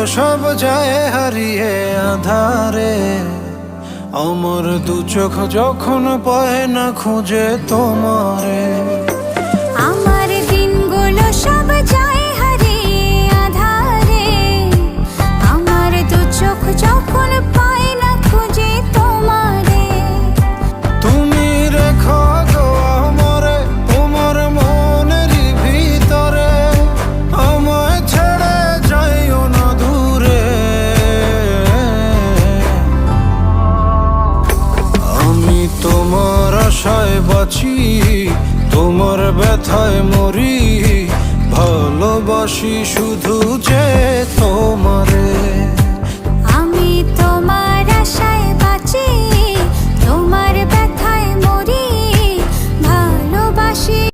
সব যায় হারিয়ে আধারে। আমার দু চোখ যখন পায় না খুঁজে তোমারে। আমার দিনগুলো সব যায় হারিয়ে আধারে। আমার দু চোখ যখন পায় না খুঁজে তোমারে। তুমি রেখো গো আমারে তোমার মনেরই ভিতরে, আমায় ছেড়ে যাইও না দূরে। আমি তোমার আশায় বাঁচি, তোমার ব্যথায় মরি, ভালোবাসি শুধু যে তোমারে।